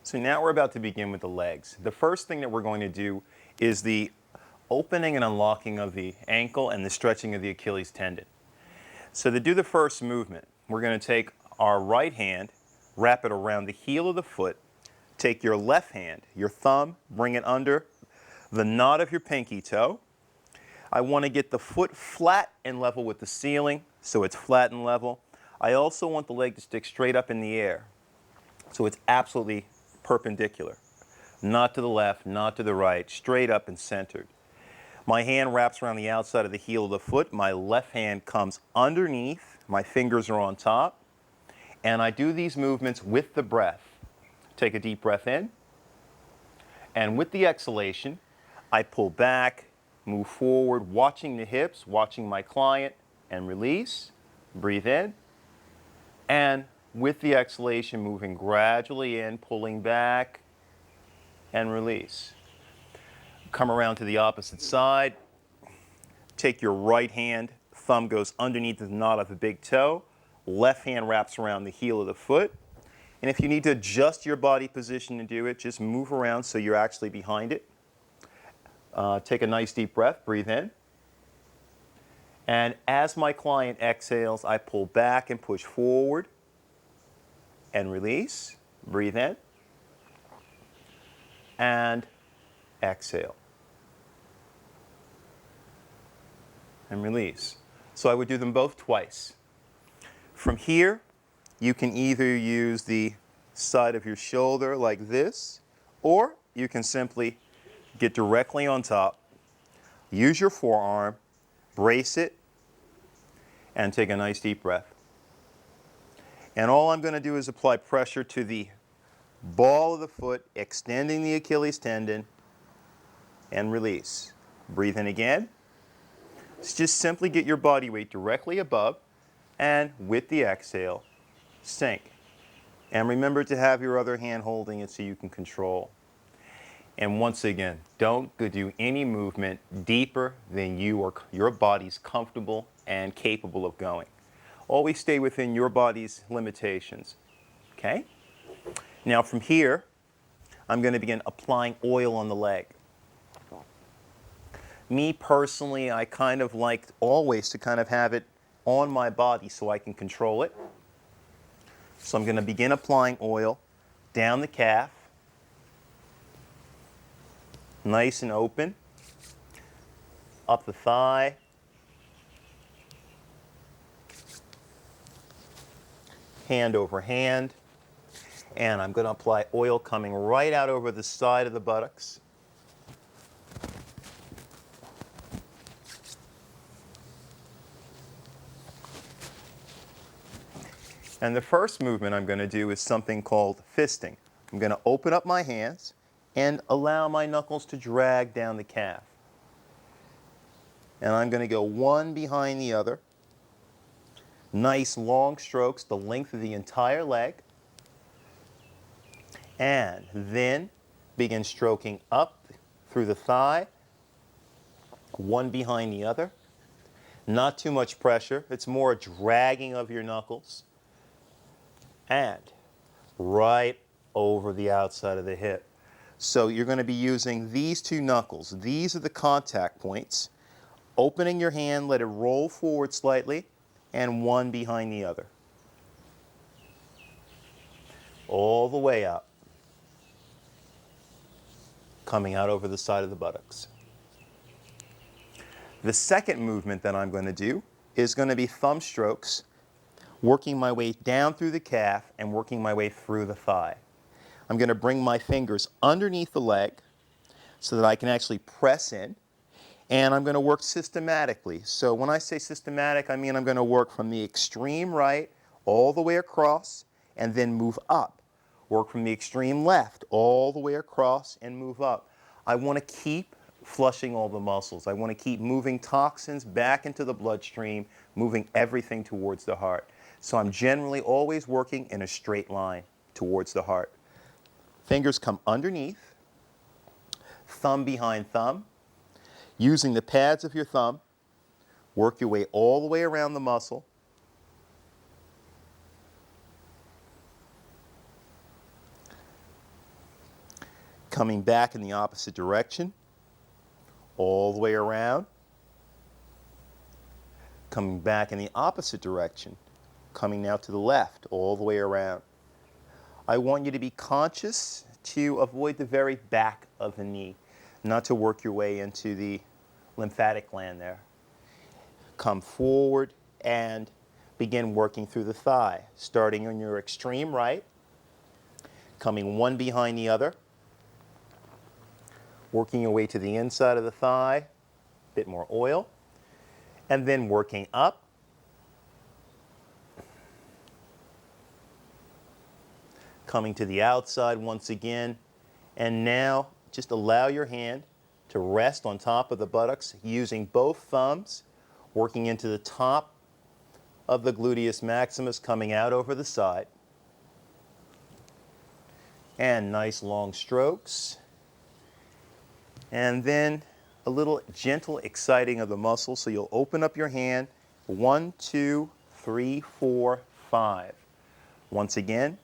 So now we're about to begin with the legs. The first thing that we're going to do is the opening and unlocking of the ankle and the stretching of the Achilles tendon. So to do the first movement, we're going to take our right hand, wrap it around the heel of the foot, take your left hand, your thumb, bring it under the knot of your pinky toe. I want to get the foot flat and level with the ceiling, so it's flat and level. I also want the leg to stick straight up in the air, so it's absolutely perpendicular. Not to the left, not to the right, straight up and centered. My hand wraps around the outside of the heel of the foot. My left hand comes underneath. My fingers are on top. And I do these movements with the breath. Take a deep breath in. And with the exhalation, I pull back, move forward, watching the hips, watching my client, and release. Breathe in. And with the exhalation, moving gradually in, pulling back, and release. Come around to the opposite side. Take your right hand, thumb goes underneath the knot of the big toe. Left hand wraps around the heel of the foot. And if you need to adjust your body position to do it, just move around so you're actually behind it. Take a nice deep breath, breathe in. And as my client exhales, I pull back and push forward and release. Breathe in. And exhale. And release. So I would do them both twice. From here, you can either use the side of your shoulder like this, or you can simply get directly on top, use your forearm, brace it, and take a nice deep breath. And all I'm going to do is apply pressure to the ball of the foot, extending the Achilles tendon, and release. Breathe in again. Just simply get your body weight directly above, and with the exhale, sink. And remember to have your other hand holding it so you can control. And once again, don't do any movement deeper than your body's comfortable and capable of going. Always stay within your body's limitations. Okay? Now from here, I'm going to begin applying oil on the leg. Me personally, I kind of like always to kind of have it on my body so I can control it. So I'm going to begin applying oil down the calf, nice and open, up the thigh, hand over hand, and I'm going to apply oil coming right out over the side of the buttocks. And the first movement I'm going to do is something called fisting. I'm going to open up my hands and allow my knuckles to drag down the calf. And I'm going to go one behind the other. Nice long strokes, the length of the entire leg. And then begin stroking up through the thigh, one behind the other. Not too much pressure. It's more a dragging of your knuckles. And right over the outside of the hip. So you're going to be using these two knuckles. These are the contact points. Opening your hand, let it roll forward slightly, and one behind the other. All the way up. Coming out over the side of the buttocks. The second movement that I'm going to do is going to be thumb strokes, working my way down through the calf and working my way through the thigh. I'm going to bring my fingers underneath the leg so that I can actually press in, and I'm going to work systematically. So when I say systematic, I mean I'm going to work from the extreme right all the way across and then move up. Work from the extreme left all the way across and move up. I want to keep flushing all the muscles. I want to keep moving toxins back into the bloodstream, moving everything towards the heart. So I'm generally always working in a straight line towards the heart. Fingers come underneath, thumb behind thumb. Using the pads of your thumb, work your way all the way around the muscle. Coming back in the opposite direction, all the way around. Coming back in the opposite direction, coming now to the left, all the way around. I want you to be conscious to avoid the very back of the knee, not to work your way into the lymphatic gland there. Come forward and begin working through the thigh, starting on your extreme right, coming one behind the other, working your way to the inside of the thigh, a bit more oil, and then working up, coming to the outside once again, and now just allow your hand to rest on top of the buttocks using both thumbs, working into the top of the gluteus maximus, coming out over the side. And nice long strokes. And then a little gentle exciting of the muscles. So you'll open up your hand. 1, 2, 3, 4, 5. Once again.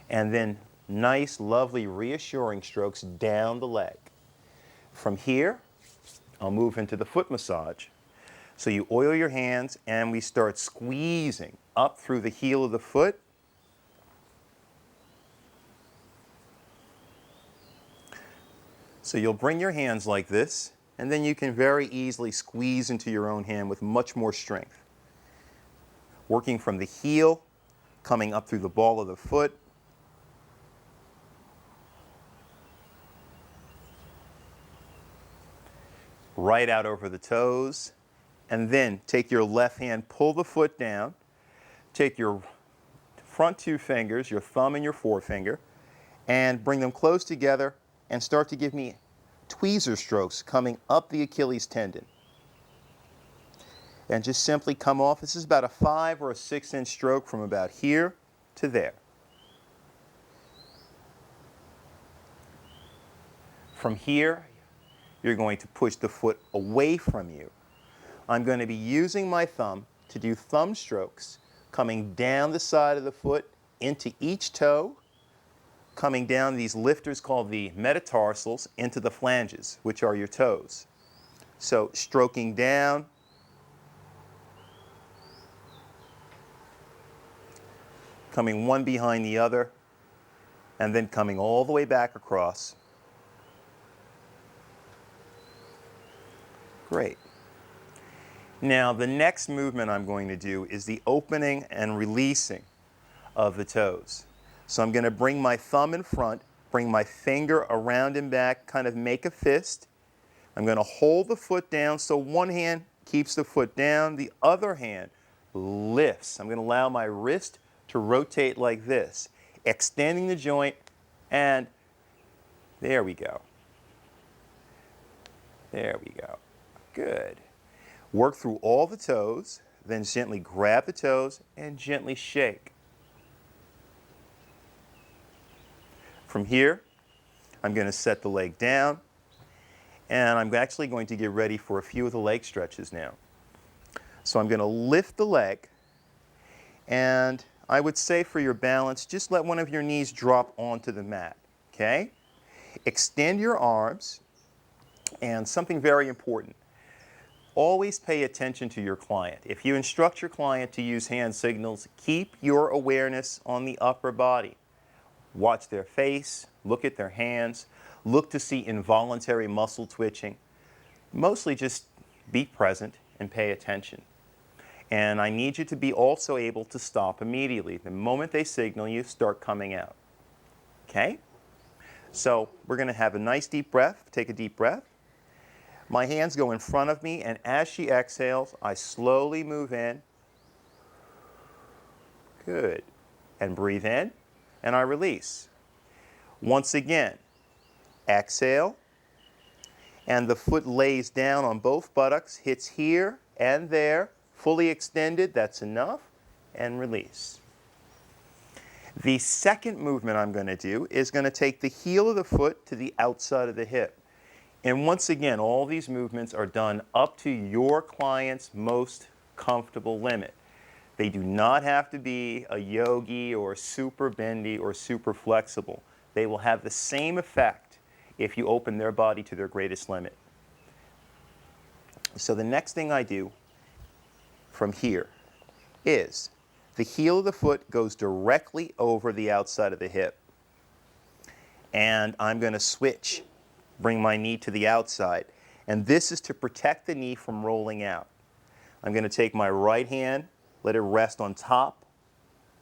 And then nice, lovely, reassuring strokes down the leg. From here, I'll move into the foot massage. So you oil your hands and we start squeezing up through the heel of the foot. So you'll bring your hands like this, and then you can very easily squeeze into your own hand with much more strength. Working from the heel, coming up through the ball of the foot. Right out over the toes. And then take your left hand, pull the foot down. Take your front two fingers, your thumb and your forefinger, and bring them close together and start to give me tweezer strokes coming up the Achilles tendon. And just simply come off. This is about a 5 or a 6-inch stroke from about here to there. From here, you're going to push the foot away from you. I'm going to be using my thumb to do thumb strokes, coming down the side of the foot into each toe, coming down these lifters called the metatarsals into the flanges, which are your toes. So stroking down, coming one behind the other, and then coming all the way back across. Great. Now the next movement I'm going to do is the opening and releasing of the toes. So I'm going to bring my thumb in front, bring my finger around and back, kind of make a fist. I'm going to hold the foot down so one hand keeps the foot down, the other hand lifts. I'm going to allow my wrist to rotate like this, extending the joint, and there we go. There we go. Good. Work through all the toes, then gently grab the toes and gently shake. From here, I'm going to set the leg down, and I'm actually going to get ready for a few of the leg stretches now. So I'm going to lift the leg, and I would say for your balance, just let one of your knees drop onto the mat, okay? Extend your arms, and something very important. Always pay attention to your client. If you instruct your client to use hand signals, keep your awareness on the upper body. Watch their face, look at their hands, look to see involuntary muscle twitching. Mostly just be present and pay attention. And I need you to be also able to stop immediately. The moment they signal you, start coming out. Okay? So we're going to have a nice deep breath. Take a deep breath. My hands go in front of me, and as she exhales, I slowly move in. Good. And breathe in, and I release. Once again, exhale, and the foot lays down on both buttocks, hits here and there, fully extended, that's enough, and release. The second movement I'm going to do is going to take the heel of the foot to the outside of the hip. And once again, all these movements are done up to your client's most comfortable limit. They do not have to be a yogi or super bendy or super flexible. They will have the same effect if you open their body to their greatest limit. So the next thing I do from here is the heel of the foot goes directly over the outside of the hip. And I'm going to switch, bring my knee to the outside. And this is to protect the knee from rolling out. I'm going to take my right hand, let it rest on top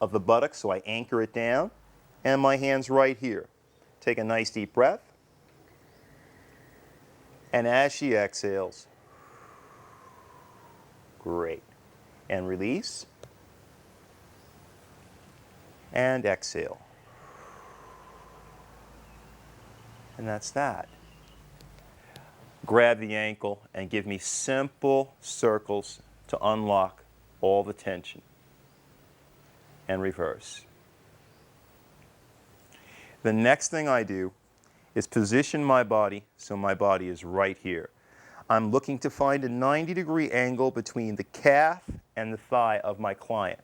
of the buttocks so I anchor it down, and my hand's right here. Take a nice deep breath. And as she exhales, great. And release. And exhale. And that's that. Grab the ankle and give me simple circles to unlock all the tension. And reverse. The next thing I do is position my body so my body is right here. I'm looking to find a 90-degree angle between the calf and the thigh of my client.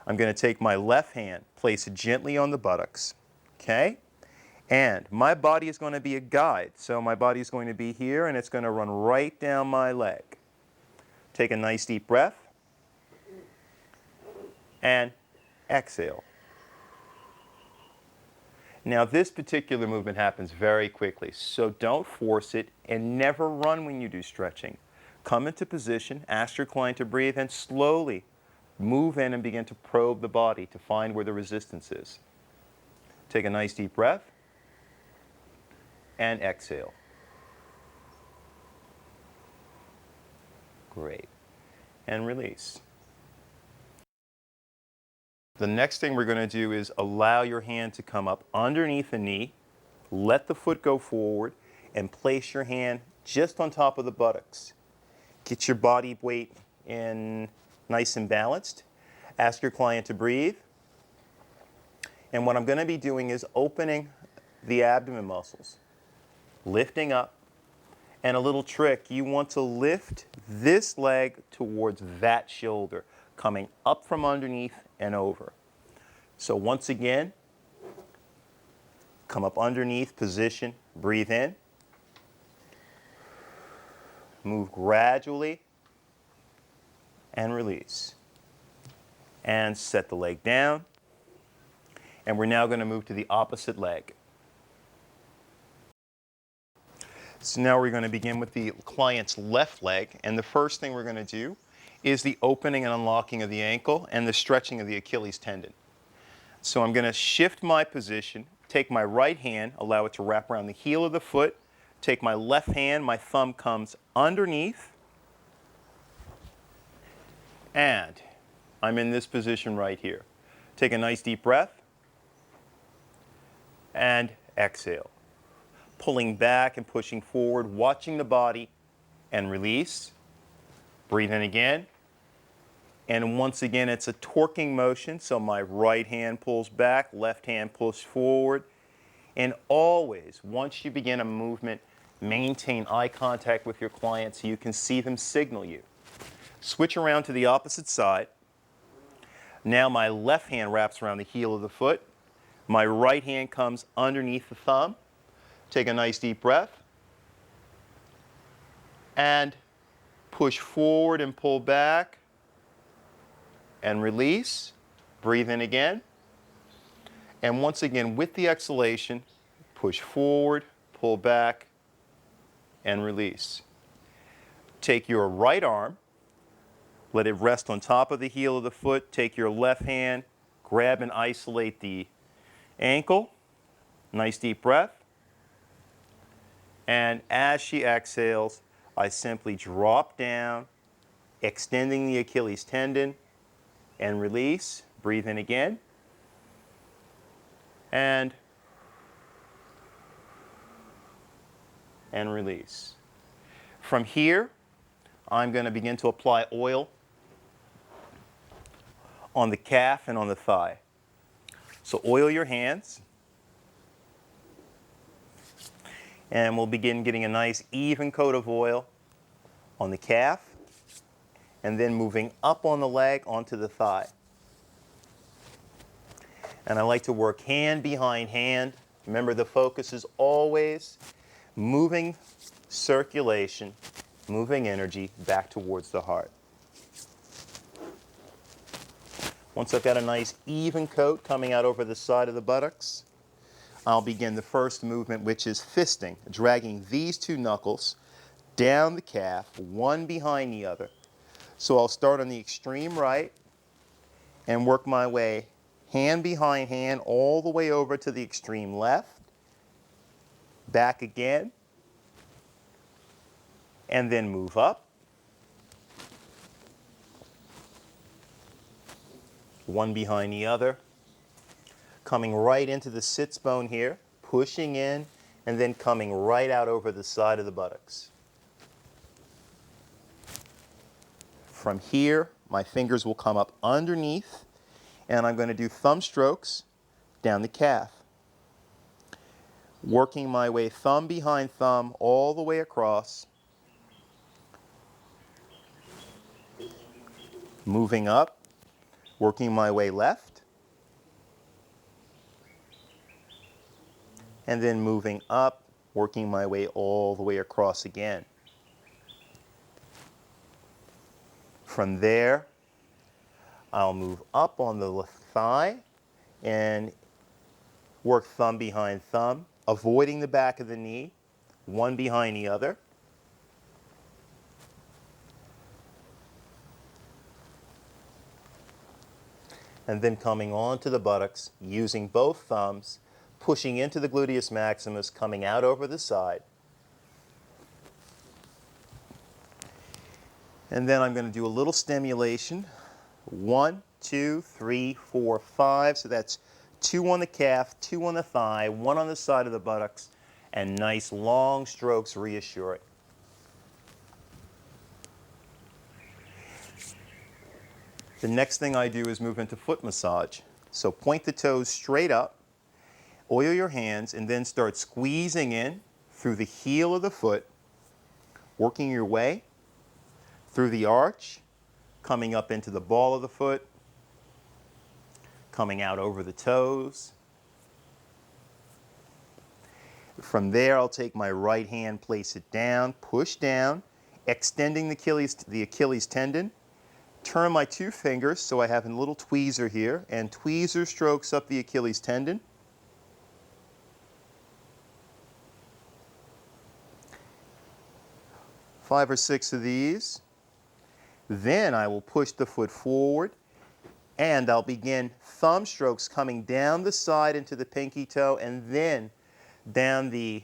I'm going to take my left hand, place it gently on the buttocks, okay? And my body is going to be a guide. So my body is going to be here and it's going to run right down my leg. Take a nice deep breath. And exhale. Now this particular movement happens very quickly, so don't force it and never run when you do stretching. Come into position, ask your client to breathe, and slowly move in and begin to probe the body to find where the resistance is. Take a nice deep breath and exhale. Great. And release. The next thing we're going to do is allow your hand to come up underneath the knee, let the foot go forward, and place your hand just on top of the buttocks. Get your body weight in nice and balanced. Ask your client to breathe. And what I'm going to be doing is opening the abdomen muscles, lifting up, and a little trick, you want to lift this leg towards that shoulder, coming up from underneath and over. So once again, come up underneath, position, breathe in. Move gradually and release. And set the leg down. And we're now going to move to the opposite leg. So now we're going to begin with the client's left leg. And the first thing we're going to do is the opening and unlocking of the ankle and the stretching of the Achilles tendon. So I'm going to shift my position, take my right hand, allow it to wrap around the heel of the foot, take my left hand, my thumb comes underneath, and I'm in this position right here. Take a nice deep breath, and exhale. Pulling back and pushing forward, watching the body, and release. Breathe in again. And once again, it's a torquing motion, so my right hand pulls back, left hand pulls forward. And always, once you begin a movement, maintain eye contact with your client so you can see them signal you. Switch around to the opposite side. Now my left hand wraps around the heel of the foot. My right hand comes underneath the thumb. Take a nice deep breath. And push forward and pull back. And release. Breathe in again. And once again, with the exhalation, push forward, pull back, and release. Take your right arm, let it rest on top of the heel of the foot. Take your left hand, grab and isolate the ankle. Nice deep breath. And as she exhales, I simply drop down, extending the Achilles tendon, and release. Breathe in again. And release. From here, I'm going to begin to apply oil on the calf and on the thigh. So oil your hands. And we'll begin getting a nice even coat of oil on the calf, and then moving up on the leg onto the thigh. And I like to work hand behind hand Remember, the focus is always moving circulation, moving energy back towards the heart. Once I've got a nice even coat coming out over the side of the buttocks, I'll begin the first movement, which is fisting, dragging these two knuckles down the calf, one behind the other. So I'll start on the extreme right and work my way hand behind hand all the way over to the extreme left, back again, and then move up. One behind the other, coming right into the sits bone here, pushing in, and then coming right out over the side of the buttocks. From here, my fingers will come up underneath, and I'm going to do thumb strokes down the calf. Working my way thumb behind thumb all the way across. Moving up, working my way left. And then moving up, working my way all the way across again. From there, I'll move up on the left thigh and work thumb behind thumb, avoiding the back of the knee, one behind the other. And then coming onto the buttocks, using both thumbs, pushing into the gluteus maximus, coming out over the side. And then I'm going to do a little stimulation. 1, 2, 3, 4, 5. So that's 2 on the calf, 2 on the thigh, 1 on the side of the buttocks, and nice long strokes reassuring. The next thing I do is move into foot massage. So point the toes straight up, oil your hands, and then start squeezing in through the heel of the foot, working your way through the arch, coming up into the ball of the foot, coming out over the toes. From there, I'll take my right hand, place it down, push down, extending the Achilles tendon. Turn my 2 fingers so I have a little tweezer here, and tweezer strokes up the Achilles tendon. Five or 6 of these. Then I will push the foot forward, and I'll begin thumb strokes coming down the side into the pinky toe, and then down the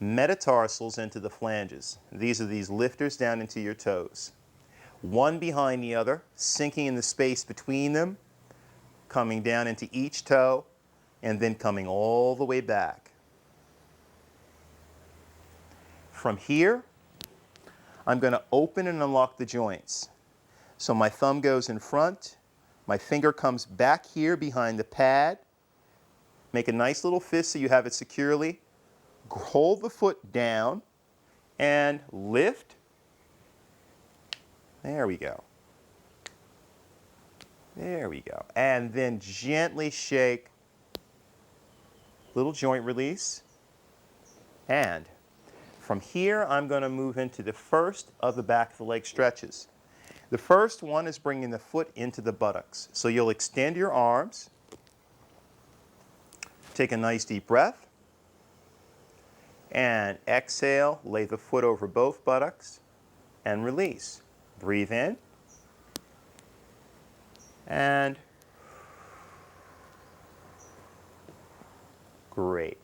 metatarsals into the flanges. These are these lifters down into your toes. One behind the other, sinking in the space between them, coming down into each toe, and then coming all the way back. From here, I'm going to open and unlock the joints. So my thumb goes in front, my finger comes back here behind the pad. Make a nice little fist so you have it securely. Hold the foot down and lift. There we go. There we go. And then gently shake. Little joint release. And from here, I'm going to move into the first of the back of the leg stretches. The first one is bringing the foot into the buttocks. So you'll extend your arms. Take a nice deep breath. And exhale, lay the foot over both buttocks and release. Breathe in. And great.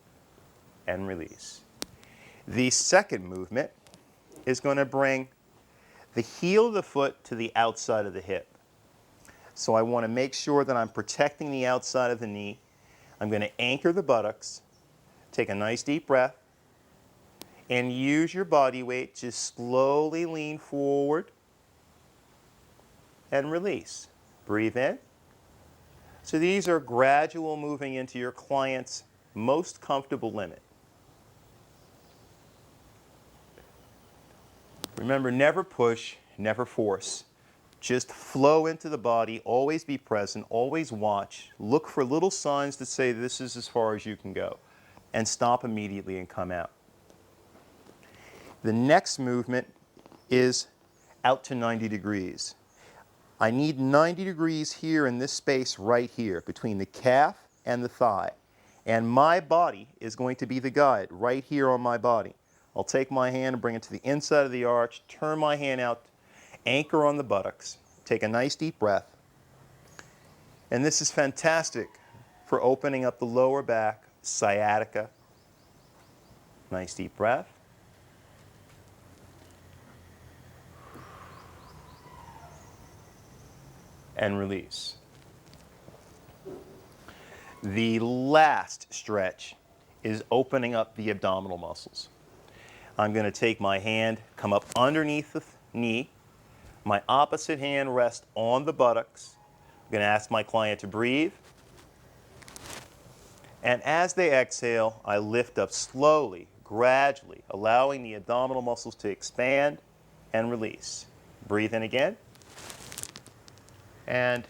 And release. The second movement is going to bring the heel of the foot to the outside of the hip. So I want to make sure that I'm protecting the outside of the knee. I'm going to anchor the buttocks. Take a nice deep breath. And use your body weight to slowly lean forward and release. Breathe in. So these are gradual moving into your client's most comfortable limit. Remember, never push, never force. Just flow into the body, always be present, always watch. Look for little signs that say this is as far as you can go. And stop immediately and come out. The next movement is out to 90 degrees. I need 90 degrees here in this space right here between the calf and the thigh. And my body is going to be the guide right here on my body. I'll take my hand and bring it to the inside of the arch, turn my hand out, anchor on the buttocks, take a nice deep breath. And this is fantastic for opening up the lower back, sciatica. Nice deep breath. And release. The last stretch is opening up the abdominal muscles. I'm going to take my hand, come up underneath the knee. My opposite hand rests on the buttocks. I'm going to ask my client to breathe. And as they exhale, I lift up slowly, gradually, allowing the abdominal muscles to expand and release. Breathe in again. And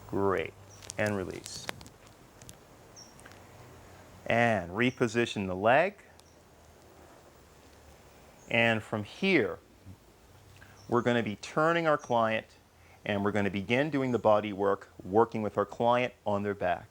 great. And release. And reposition the leg. And from here, we're going to be turning our client and we're going to begin doing the body work, working with our client on their back.